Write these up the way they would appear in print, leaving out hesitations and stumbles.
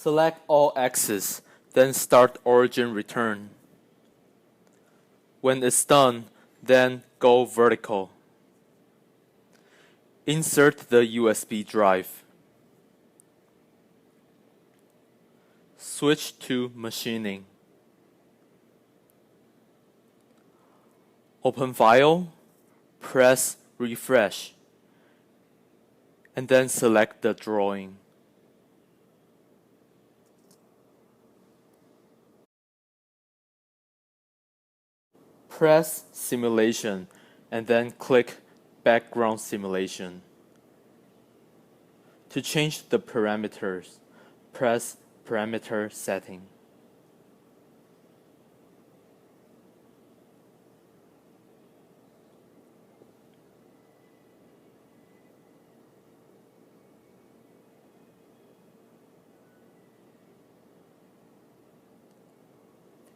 Select all axes, then start origin return. When it's done, then go vertical. Insert the USB drive. Switch to machining. Open file, press refresh, and then select the drawing. Press simulation and then click background simulation. To change the parameters, press parameter setting.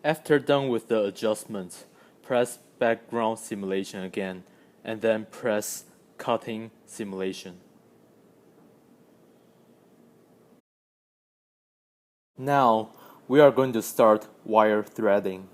After done with the adjustments, press background simulation again, and then press cutting simulation. Now, we are going to start wire threading.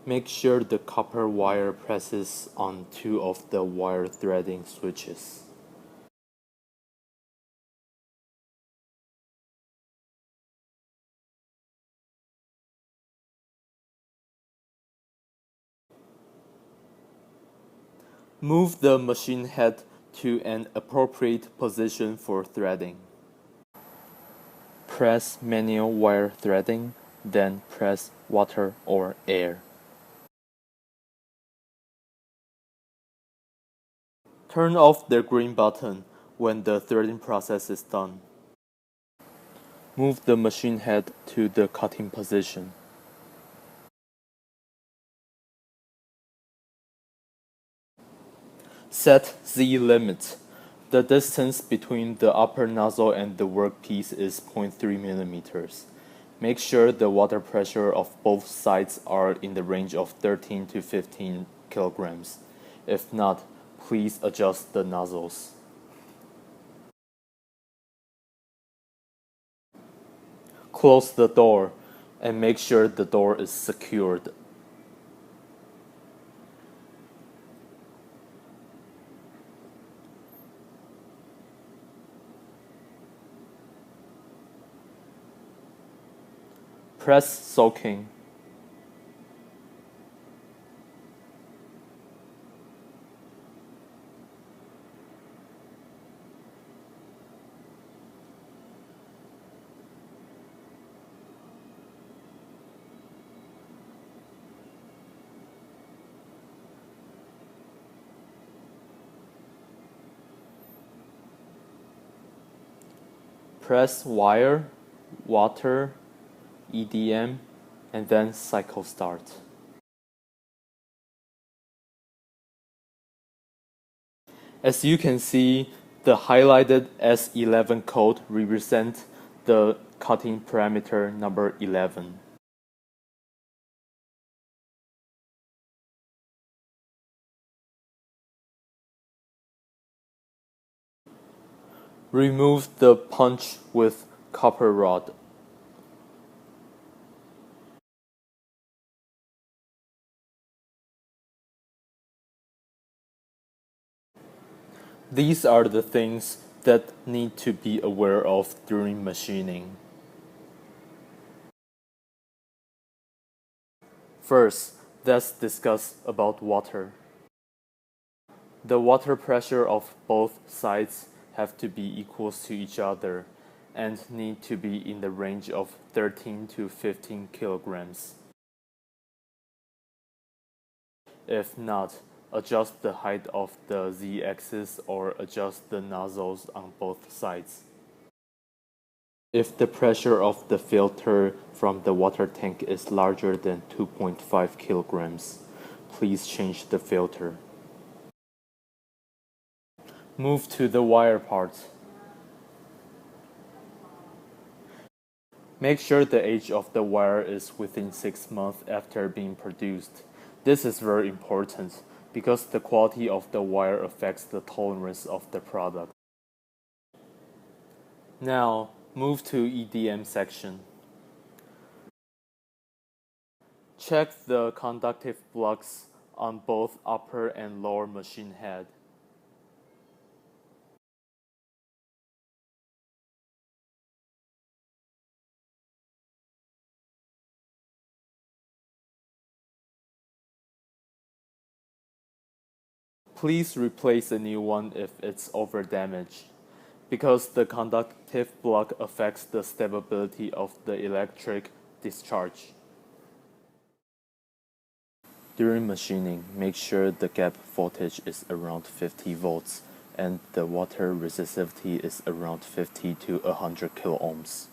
Make sure the copper wire presses on two of the wire threading switches. Move the machine head to an appropriate position for threading. Press manual wire threading, then press water or air. Turn off the green button when the threading process is done. Move the machine head to the cutting position. Set Z limit. The distance between the upper nozzle and the workpiece is 0.3 mm. Make sure the water pressure of both sides are in the range of 13 to 15 kilograms. If not, please adjust the nozzles. Close the door and make sure the door is secured. Press soaking. Press wire, water, EDM, and then cycle start. As you can see, the highlighted S11 code represents the cutting parameter number 11. Remove the punch with copper rod. These are the things that need to be aware of during machining. First, let's discuss about water. The water pressure of both sides have to be equal to each other and need to be in the range of 13 to 15 kilograms. If not, adjust the height of the Z-axis or adjust the nozzles on both sides. If the pressure of the filter from the water tank is larger than 2.5 kilograms, please change the filter. Move to the wire part. Make sure the age of the wire is within 6 months after being produced. This is very important because the quality of the wire affects the tolerance of the product. Now, move to EDM section. Check the conductive blocks on both upper and lower machine head. Please replace a new one if it's over damaged, because the conductive block affects the stability of the electric discharge. During machining, make sure the gap voltage is around 50 volts and the water resistivity is around 50 to 100 kiloohms.